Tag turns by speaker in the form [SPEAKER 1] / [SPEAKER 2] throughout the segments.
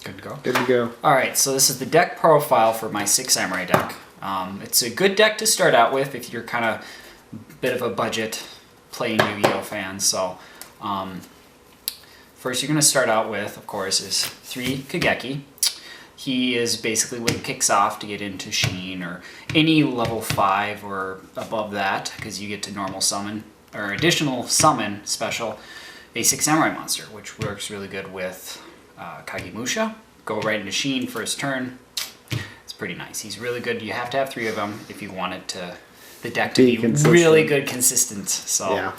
[SPEAKER 1] Good to go.
[SPEAKER 2] Good to go.
[SPEAKER 1] All right, so this is the deck profile for my Six Samurai deck. It's a good deck to start out with if you're kind of a bit of a budget playing Yu-Gi-Oh fan. So first you're going to start out with, of course, is 3 Kageki. He is basically what kicks off to get into Sheen or any level 5 or above that, because you get to normal summon or additional summon special a Six Samurai monster, which works really good with Kagemusha. Go right into Sheen first turn. It's pretty nice. He's really good. You have to have 3 of them if you want it to the deck to be really good, consistent. So yeah.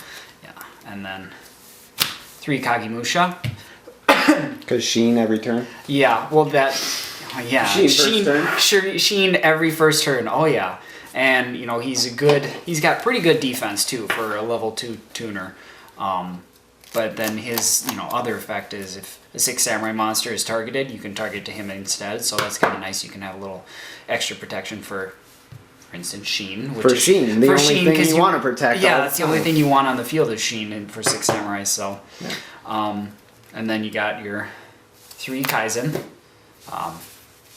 [SPEAKER 1] And then 3 Kagemusha.
[SPEAKER 2] Because Sheen every turn.
[SPEAKER 1] Yeah. Well, that. Yeah. Sheen every first turn. Oh yeah. And you know he's got pretty good defense too for a level 2 tuner. But then his other effect is if a Six Samurai monster is targeted, you can target to him instead. So that's kind of nice. You can have a little extra protection for instance, Sheen.
[SPEAKER 2] The only thing you want to protect.
[SPEAKER 1] Yeah, that's the only thing you want on the field is Sheen and for Six Samurai. So, and then you got your 3 Kaizen.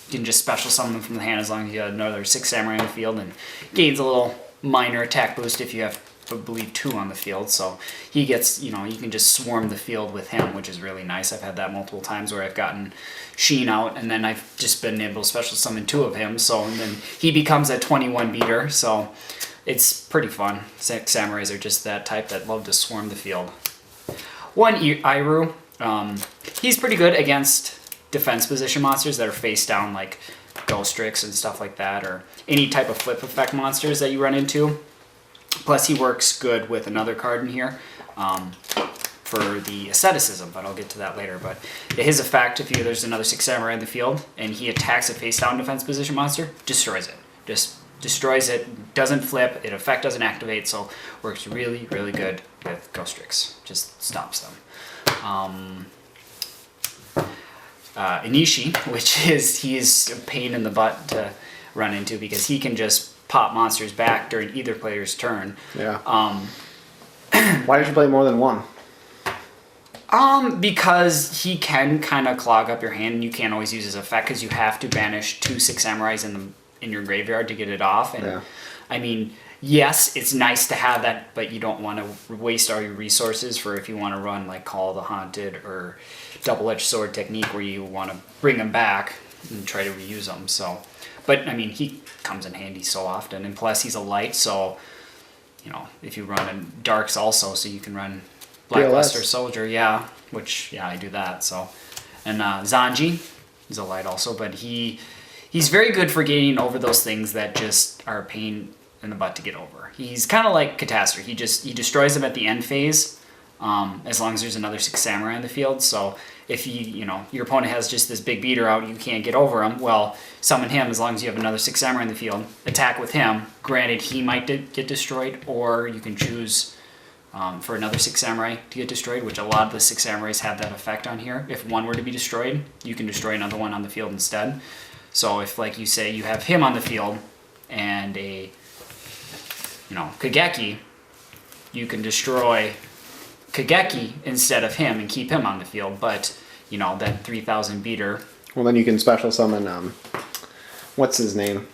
[SPEAKER 1] You can just special summon them from the hand as long as you have another Six Samurai in the field, and gains a little minor attack boost if you have, I believe, 2 on the field. So he gets, you can just swarm the field with him, which is really nice. I've had that multiple times where I've gotten Sheen out, and then I've just been able to special summon 2 of him. So and then he becomes a 21 beater. So it's pretty fun. Six Samurais are just that type that love to swarm the field. 1 Iru. He's pretty good against defense position monsters that are face down, like Ghostrix and stuff like that, or any type of flip effect monsters that you run into. Plus, he works good with another card in here for the asceticism, but I'll get to that later. But his effect, if there's another Six Samurai in the field and he attacks a face-down defense position monster, destroys it. Just destroys it, doesn't flip, its effect doesn't activate, so works really, really good with Ghostrix. Just stops them. Inishi, he's a pain in the butt to run into because he can just pop monsters back during either player's turn.
[SPEAKER 2] Yeah. Why did you play more than 1?
[SPEAKER 1] Because he can kind of clog up your hand, and you can't always use his effect because you have to banish 2 Six Samurais in your graveyard to get it off. And yeah. I mean, yes, it's nice to have that, but you don't want to waste all your resources for if you want to run like Call of the Haunted or Double-Edged Sword technique where you want to bring them back and try to reuse them. So, but I mean, he comes in handy so often, and plus he's a light, so if you run in darks also, so you can run Blackluster Soldier, I do that. So, and Zanji is a light also, but he's very good for getting over those things that just are a pain in the butt to get over. He's kind of like Catastrophe. He destroys them at the end phase, as long as there's another Six Samurai in the field. So if your opponent has just this big beater out, you can't get over him. Well, summon him as long as you have another Six Samurai in the field. Attack with him. Granted, he might get destroyed, or you can choose for another Six Samurai to get destroyed, which a lot of the Six Samurais have that effect on here. If one were to be destroyed, you can destroy another one on the field instead. So if, like you say, you have him on the field and a Kageki, you can destroy Kageki instead of him and keep him on the field, but that 3000 beater.
[SPEAKER 2] Well, then you can special summon. What's his name?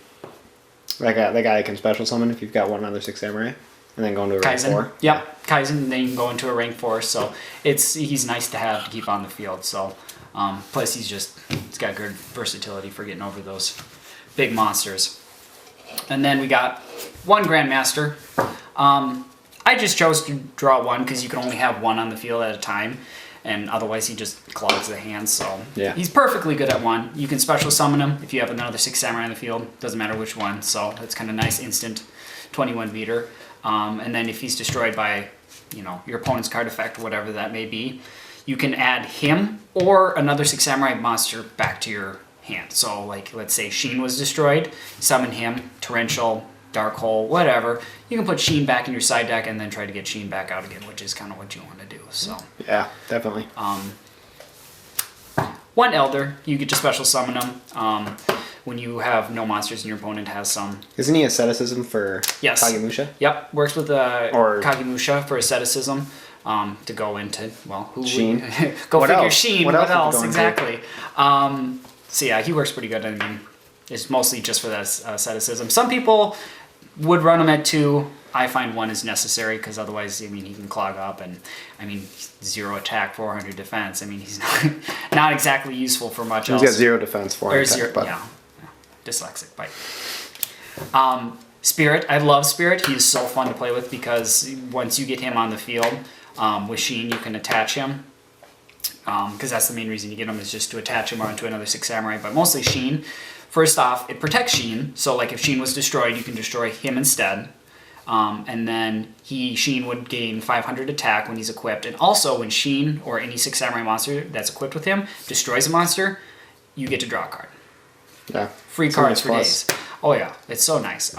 [SPEAKER 2] That guy can special summon if you've got one other Six Samurai, and then go into a rank 4.
[SPEAKER 1] Yep, Kaizen. And then you can go into a rank 4. So he's nice to have to keep on the field. So plus he's got good versatility for getting over those big monsters. And then we got 1 Grandmaster. I just chose to draw 1 because you can only have 1 on the field at a time, and otherwise he just clogs the hand. So yeah. He's perfectly good at 1. You can special summon him if you have another Six Samurai in the field. Doesn't matter which one. So that's kind of nice, instant 21 beater. And then if he's destroyed by your opponent's card effect, whatever that may be, you can add him or another Six Samurai monster back to your hand. So like let's say Sheen was destroyed, summon him, Torrential, Dark Hole, whatever. You can put Sheen back in your side deck and then try to get Sheen back out again, which is kind of what you want to do. So
[SPEAKER 2] yeah, definitely.
[SPEAKER 1] 1 Elder, you get to special summon him when you have no monsters and your opponent has some.
[SPEAKER 2] Isn't he asceticism for
[SPEAKER 1] Yes.
[SPEAKER 2] Kagemusha?
[SPEAKER 1] Yep, works with Kagemusha for asceticism. to go into, well, who
[SPEAKER 2] Sheen.
[SPEAKER 1] go
[SPEAKER 2] What
[SPEAKER 1] figure
[SPEAKER 2] else?
[SPEAKER 1] Sheen,
[SPEAKER 2] What
[SPEAKER 1] what
[SPEAKER 2] else
[SPEAKER 1] else,
[SPEAKER 2] would you go into?
[SPEAKER 1] exactly. So yeah, he works pretty good. I mean, it's mostly just for that asceticism. Some people would run him at 2. I find 1 is necessary because otherwise, I mean, he can clog up, and I mean, 0 attack, 400 defense. I mean, he's not exactly useful for much
[SPEAKER 2] He's
[SPEAKER 1] else.
[SPEAKER 2] got 0 defense, 4
[SPEAKER 1] Or
[SPEAKER 2] attack,
[SPEAKER 1] 0,
[SPEAKER 2] but
[SPEAKER 1] yeah, dyslexic bite. Spirit, I love Spirit. He's so fun to play with because once you get him on the field with Sheen, you can attach him. Because that's the main reason you get him, is just to attach him onto another 6 samurai, but mostly Sheen. First off, it protects Sheen, so like if Sheen was destroyed, you can destroy him instead. And then Sheen would gain 500 attack when he's equipped. And also, when Sheen or any 6 samurai monster that's equipped with him destroys a monster, you get to draw a card.
[SPEAKER 2] yeah.
[SPEAKER 1] Free
[SPEAKER 2] It's a
[SPEAKER 1] cards
[SPEAKER 2] nice
[SPEAKER 1] for
[SPEAKER 2] plus.
[SPEAKER 1] days. Oh yeah, it's so nice.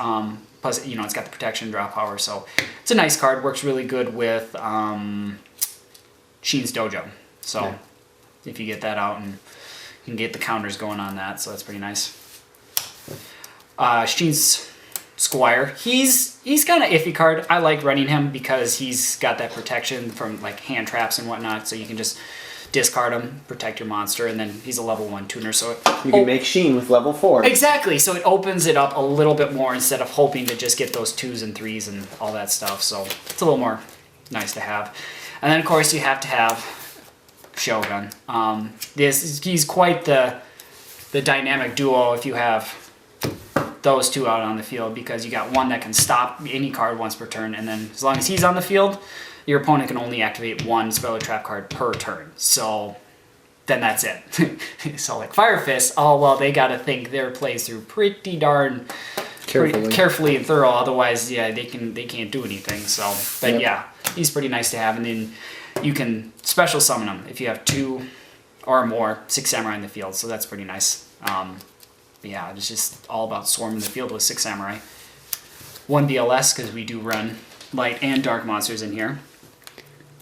[SPEAKER 1] Plus, it's got the protection, draw power, so it's a nice card. Works really good with Sheen's Dojo. So
[SPEAKER 2] Yeah.
[SPEAKER 1] if you get that out, and you can get the counters going on that, so that's pretty nice. Sheen's Squire. He's kind of iffy card. I like running him because he's got that protection from like hand traps and whatnot, so you can just discard him, protect your monster, and then he's a level 1 tuner, so
[SPEAKER 2] You can make Sheen with level 4.
[SPEAKER 1] exactly. So it opens it up a little bit more instead of hoping to just get those 2s and 3s and all that stuff. So it's a little more nice to have. And then of course you have to have Shogun. He's quite the dynamic duo if you have those 2 out on the field, because you got one that can stop any card once per turn, and then as long as he's on the field, your opponent can only activate 1 spell or trap card per turn. So then that's it. So like Fire Fist, oh well, they got to think their plays through pretty darn carefully and thorough. Otherwise, yeah, they can't do anything. So, but
[SPEAKER 2] Yep.
[SPEAKER 1] yeah, he's pretty nice to have. And then you can special summon him if you have 2 or more 6 samurai in the field. So that's pretty nice. Yeah, it's just all about swarming the field with 6 samurai. 1 BLS because we do run light and dark monsters in here.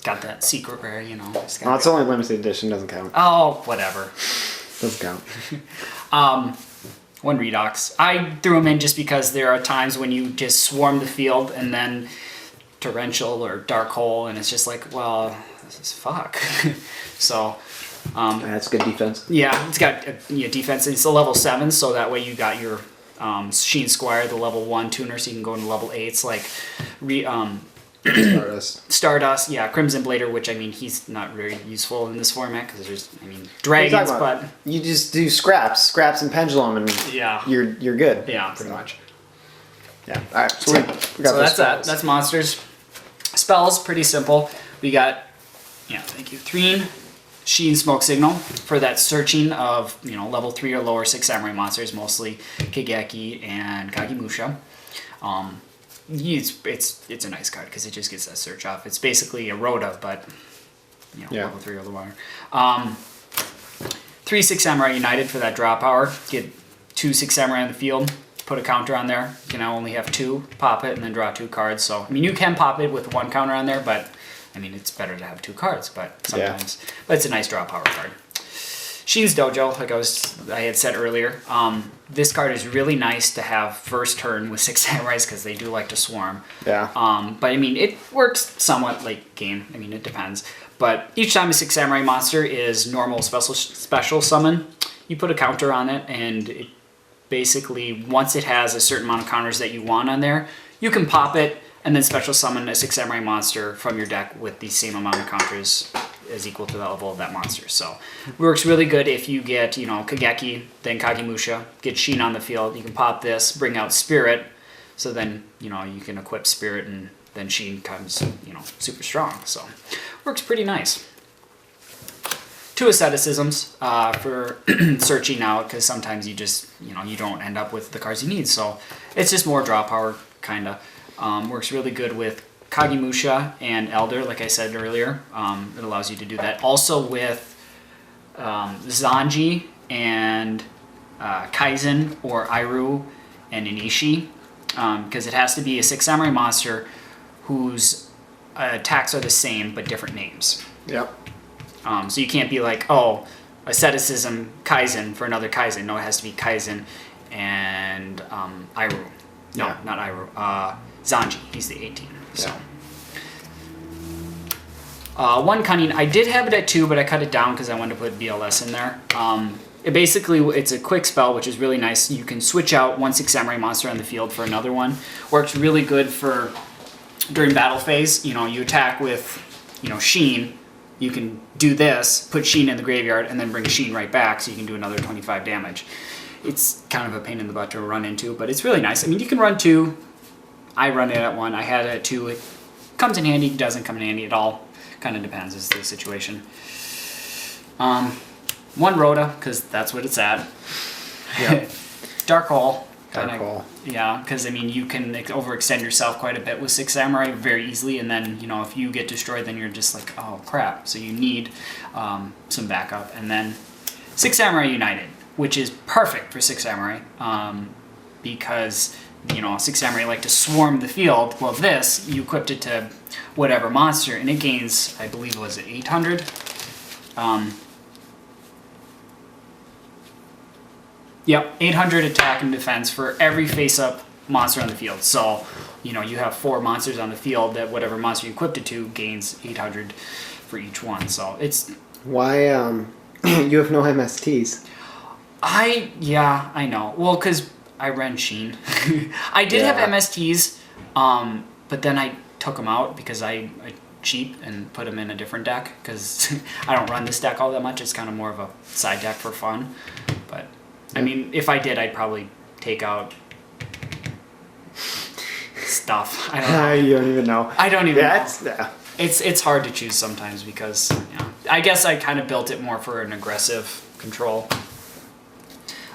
[SPEAKER 1] Got that secret rare, you know.
[SPEAKER 2] Oh, it's only limited edition, doesn't count.
[SPEAKER 1] Oh, whatever.
[SPEAKER 2] Doesn't count.
[SPEAKER 1] 1 Redox. I threw him in just because there are times when you just swarm the field and then Torrential or Dark Hole, and it's just like, well, this is fuck. So,
[SPEAKER 2] That's good defense.
[SPEAKER 1] yeah, it's got defense. It's a level 7, so that way you got your Sheen Squire, the level 1 tuner, so you can go into level 8s like Stardust, yeah, Crimson Blader, which I mean he's not very useful in this format because there's dragons, but
[SPEAKER 2] you just do scraps and pendulum, and
[SPEAKER 1] yeah,
[SPEAKER 2] you're good.
[SPEAKER 1] yeah,
[SPEAKER 2] pretty
[SPEAKER 1] so.
[SPEAKER 2] much. Yeah. All right. So,
[SPEAKER 1] So,
[SPEAKER 2] we got
[SPEAKER 1] so
[SPEAKER 2] those
[SPEAKER 1] that's
[SPEAKER 2] spells.
[SPEAKER 1] That's monsters. Spells, pretty simple. We got, thank you, Threen, Sheen Smoke Signal for that searching of level 3 or lower 6 samurai monsters, mostly Kageki and Kagemusha. It's a nice card because it just gets that search off. It's basically a Rhoda, but level 3 or lower. 3 6 Samurai United for that draw power. Get 2 6 Samurai in the field. Put a counter on there. You can now only have 2. Pop it and then draw 2 cards. So I mean, you can pop it with 1 counter on there, but I mean it's better to have 2 cards. But sometimes, but it's a nice draw power card. Sheen's Dojo, like I had said earlier, this card is really nice to have first turn with 6 samurais because they do like to swarm.
[SPEAKER 2] Yeah.
[SPEAKER 1] But I mean, it works somewhat late game. I mean, it depends. But each time a 6 samurai monster is normal special summon, you put a counter on it, and it basically, once it has a certain amount of counters that you want on there, you can pop it and then special summon a 6 samurai monster from your deck with the same amount of counters is equal to the level of that monster. So it works really good if you get, Kageki, then Kagemusha, get Sheen on the field. You can pop this, bring out Spirit, so then, you can equip Spirit and then Sheen comes, super strong. So works pretty nice. 2 asceticisms for searching out, because sometimes you just, you don't end up with the cards you need. So it's just more draw power, kind of. Works really good with Kagemusha and Elder, like I said earlier. It allows you to do that. Also with Zanji and Kaizen or Iru and Inishi, because it has to be a 6 samurai monster whose attacks are the same but different names.
[SPEAKER 2] Yep.
[SPEAKER 1] So you can't be like, oh, asceticism Kaizen for another Kaizen. No, it has to be Kaizen and Iru. No, not Iru. Zanji. He's the 18. So. One cunning. I did have it at 2, but I cut it down because I wanted to put BLS in there. It's a quick spell, which is really nice. You can switch out one 6 Samurai monster on the field for another one. Works really good for during battle phase. You attack with, Sheen. You can do this, put Sheen in the graveyard, and then bring Sheen right back, so you can do another 25 damage. It's kind of a pain in the butt to run into, but it's really nice. I mean, you can run 2. I run it at 1. I had it at 2. It comes in handy, doesn't come in handy at all. Kind of depends as the situation. 1 Rhoda, because that's what it's at.
[SPEAKER 2] Yep.
[SPEAKER 1] Dark Hole.
[SPEAKER 2] Dark Hole.
[SPEAKER 1] Yeah, because, you can overextend yourself quite a bit with 6 Samurai very easily, and then, if you get destroyed, then you're just like, oh, crap. So you need some backup. And then 6 Samurai United, which is perfect for 6 Samurai, because, 6 Samurai like to swarm the field. Well, this, you equipped it to whatever monster, and it gains, I believe, was it 800? Yep, 800 attack and defense for every face-up monster on the field. So, you have 4 monsters on the field that whatever monster you equipped it to gains 800 for each one. So it's...
[SPEAKER 2] Why, you have no MSTs?
[SPEAKER 1] Yeah, I know. Well, because I ran Sheen. I did have MSTs, but then I took them out because I cheap and put them in a different deck because I don't run this deck all that much. It's kind of more of a side deck for fun. But, if I did, I'd probably take out stuff. I don't know.
[SPEAKER 2] You don't even know.
[SPEAKER 1] I don't even know.
[SPEAKER 2] Yeah.
[SPEAKER 1] It's hard to choose sometimes because, I guess I kind of built it more for an aggressive control.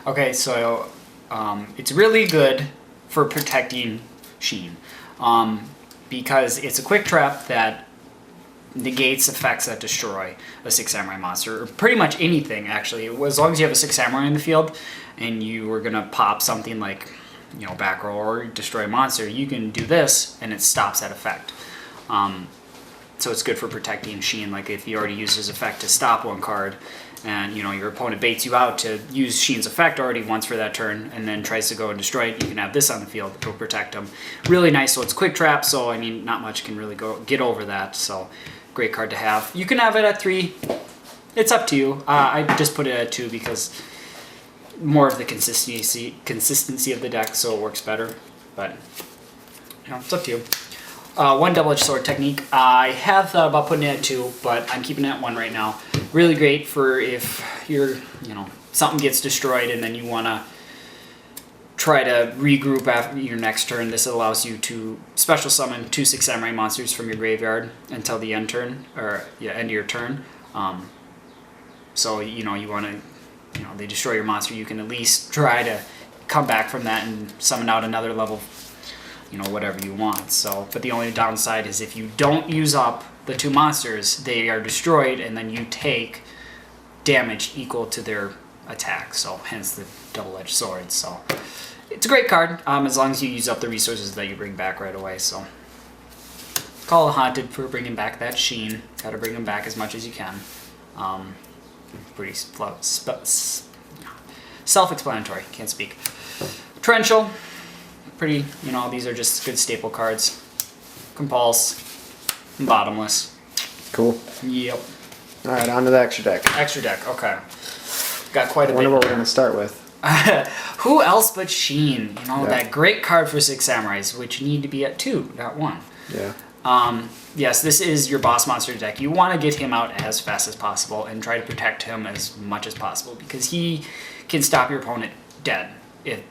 [SPEAKER 1] Okay, so it's really good for protecting Sheen because it's a quick trap that negates effects that destroy a 6 Samurai monster, or pretty much anything actually. As long as you have a 6 Samurai in the field and you were going to pop something like, back row or destroy a monster, you can do this and it stops that effect. So it's good for protecting Sheen, like if you already used his effect to stop one card and your opponent baits you out to use Sheen's effect already once for that turn and then tries to go and destroy it, you can have this on the field to protect him. Really nice. So it's quick trap, so not much can really get over that. So great card to have. You can have it at 3. It's up to you. I just put it at 2 because more of the consistency of the deck, so it works better. But it's up to you. 1 double-edged sword technique. I have thought about putting it at 2, but I'm keeping it at 1 right now. Really great for if you're, something gets destroyed and then you want to try to regroup after your next turn. This allows you to special summon 2 6 Samurai monsters from your graveyard until the end of your turn. So you want to, they destroy your monster, you can at least try to come back from that and summon out another level, whatever you want. So, but the only downside is if you don't use up the 2 monsters, they are destroyed, and then you take damage equal to their attack. So, hence the double-edged sword. So, it's a great card as long as you use up the resources that you bring back right away. So, call it Haunted for bringing back that Sheen. Got to bring them back as much as you can. Pretty self-explanatory. Can't speak. Torrential. Pretty, these are just good staple cards. Compulse. And Bottomless.
[SPEAKER 2] Cool.
[SPEAKER 1] Yep.
[SPEAKER 2] Alright, on to the extra deck.
[SPEAKER 1] Extra deck, okay. Got quite a bit.
[SPEAKER 2] I wonder what we're going to start with.
[SPEAKER 1] Who else but Sheen? That great card for 6 Samurais, which need to be at 2, not 1.
[SPEAKER 2] Yeah.
[SPEAKER 1] Yes, this is your boss monster deck. You want to get him out as fast as possible and try to protect him as much as possible because he can stop your opponent dead.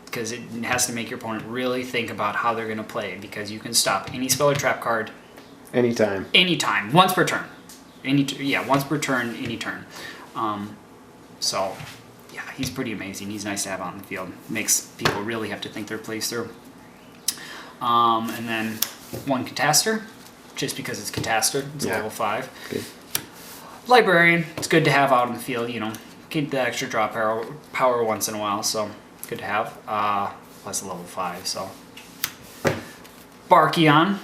[SPEAKER 1] Because it has to make your opponent really think about how they're going to play, because you can stop any spell or trap card
[SPEAKER 2] anytime,
[SPEAKER 1] once per turn. Once per turn, any turn. So yeah, he's pretty amazing. He's nice to have out in the field. Makes people really have to think their plays through. And then 1 Catastor, just because it's Catastor. It's level 5.
[SPEAKER 2] Good.
[SPEAKER 1] Librarian, it's good to have out in the field. Keep the extra draw power once in a while. So good to have. Plus level 5. So Barkion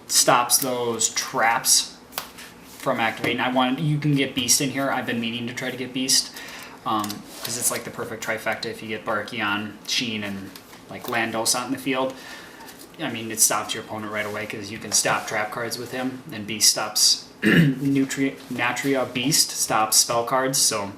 [SPEAKER 1] stops those traps from activating. You can get Beast in here. I've been meaning to try to get Beast because it's like the perfect trifecta if you get Barkion, Sheen, and like Landos out in the field. It stops your opponent right away because you can stop trap cards with him, and Beast stops Natria Beast stops spell cards. So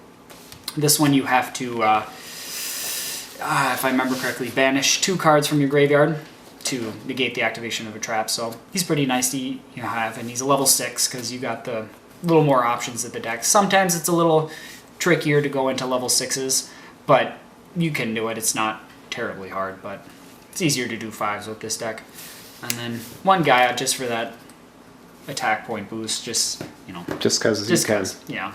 [SPEAKER 1] this one you have to, if I remember correctly, banish 2 cards from your graveyard to negate the activation of a trap. So he's pretty nice to have, and he's a level 6 because you got the little more options of the deck. Sometimes it's a little trickier to go into level 6s, but you can do it. It's not terribly hard, but it's easier to do 5s with this deck. And then 1 Gaia just for that attack point boost, just
[SPEAKER 2] because you can.
[SPEAKER 1] Yeah.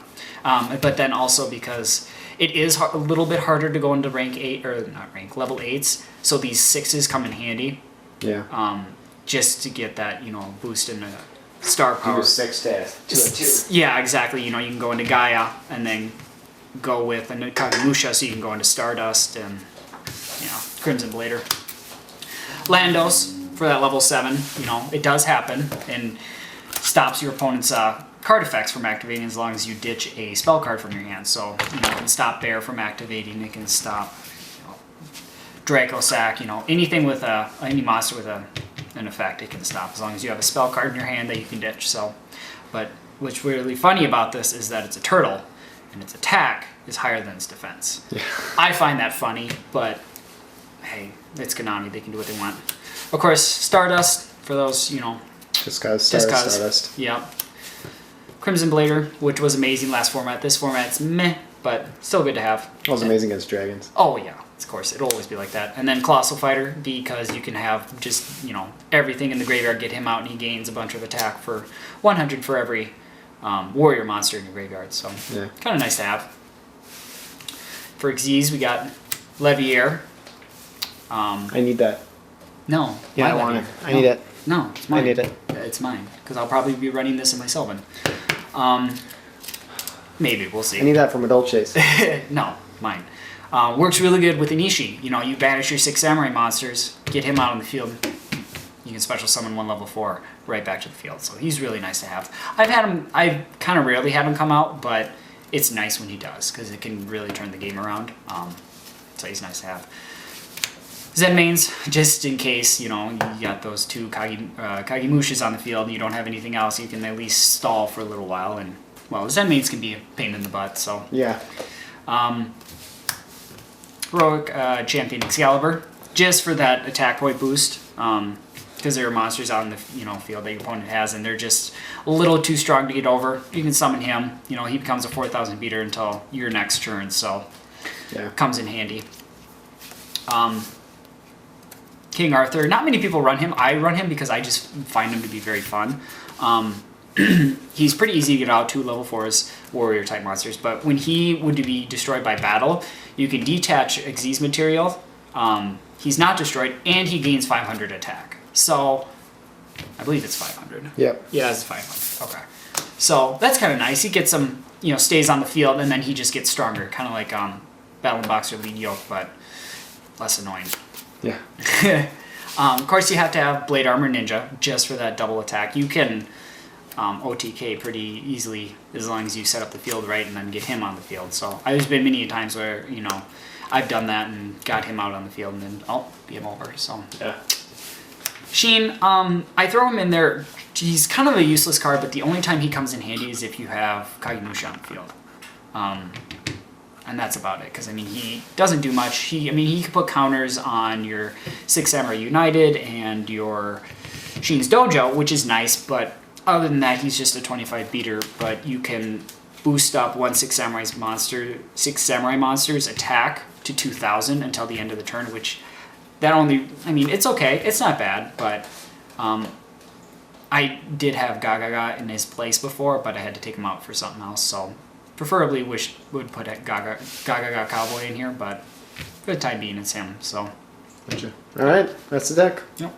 [SPEAKER 1] But then also because it is a little bit harder to go into level 8s, so these 6s come in handy.
[SPEAKER 2] Yeah.
[SPEAKER 1] Just to get that, boost in the star power.
[SPEAKER 2] Do 6 to a 2.
[SPEAKER 1] Yeah, exactly. You can go into Gaia and then go with a Kagemusha, so you can go into Stardust and Crimson Blader. Landos for that level 7, it does happen and stops your opponent's card effects from activating as long as you ditch a spell card from your hand. So it can stop Bear from activating. It can stop Draco Sack. Anything with any monster with an effect, it can stop as long as you have a spell card in your hand that you can ditch. So, but what's really funny about this is that it's a turtle, and its attack is higher than its defense.
[SPEAKER 2] Yeah.
[SPEAKER 1] I find that funny, but hey, it's Konami. They can do what they want. Of course, Stardust for those,
[SPEAKER 2] Just cause Stardust.
[SPEAKER 1] Yeah. Crimson Blader, which was amazing last format. This format's meh, but still good to have.
[SPEAKER 2] It was amazing against dragons.
[SPEAKER 1] Oh yeah, of course. It'll always be like that. And then Colossal Fighter, because you can have just, everything in the graveyard, get him out, and he gains a bunch of attack for 100 for every warrior monster in your graveyard. So
[SPEAKER 2] yeah,
[SPEAKER 1] kind of nice to have. For Xyz, we got Leviair.
[SPEAKER 2] I need that.
[SPEAKER 1] No.
[SPEAKER 2] Yeah, I want it. I need it.
[SPEAKER 1] No, it's mine.
[SPEAKER 2] I need it.
[SPEAKER 1] It's mine, because I'll probably be running this in my Sylvan. Maybe, we'll see.
[SPEAKER 2] I need that from Adult Chase.
[SPEAKER 1] No, mine. Works really good with Inishi. You banish your 6 Samurai monsters, get him out on the field. You can special summon 1 level 4 right back to the field. So he's really nice to have. I've kind of rarely had him come out, but it's nice when he does, because it can really turn the game around. So he's nice to have. Zen mains, just in case, you got those 2 Kagemushas on the field and you don't have anything else, you can at least stall for a little while. And, well, Zen mains can be a pain in the butt, so.
[SPEAKER 2] Yeah.
[SPEAKER 1] Heroic Champion Excalibur, just for that attack point boost, because there are monsters out in the field that your opponent has, and they're just a little too strong to get over. You can summon him. He becomes a 4,000 beater until your next turn, so
[SPEAKER 2] yeah,
[SPEAKER 1] comes in handy. King Arthur, not many people run him. I run him because I just find him to be very fun. He's pretty easy to get out, 2 level 4s, warrior type monsters, but when he would be destroyed by battle, you can detach Xyz material. He's not destroyed, and he gains 500 attack. So, I believe it's 500.
[SPEAKER 2] Yep.
[SPEAKER 1] Yeah, it's 500. Okay. So, that's kind of nice. He gets some, stays on the field, and then he just gets stronger. Kind of like Battle Box or Lead Yoke, but less annoying.
[SPEAKER 2] Yeah.
[SPEAKER 1] Of course, you have to have Blade Armor Ninja just for that double attack. You can OTK pretty easily as long as you set up the field right and then get him on the field. So there's been many times where I've done that and got him out on the field and then game over. So
[SPEAKER 2] yeah.
[SPEAKER 1] Sheen, I throw him in there. He's kind of a useless card, but the only time he comes in handy is if you have Kagemusha on the field. And that's about it, because he doesn't do much. He can put counters on your 6 Samurai United and your Sheen's Dojo, which is nice, but other than that, he's just a 25 beater. But you can boost up 1 6 Samurai monsters attack to 2,000 until the end of the turn, which it's okay, it's not bad, but I did have Gagaga in his place before, but I had to take him out for something else, so. Preferably would put a Gaga Cowboy in here, but for the time being, it's him. So.
[SPEAKER 2] Gotcha. All right, that's the deck.
[SPEAKER 1] Yep.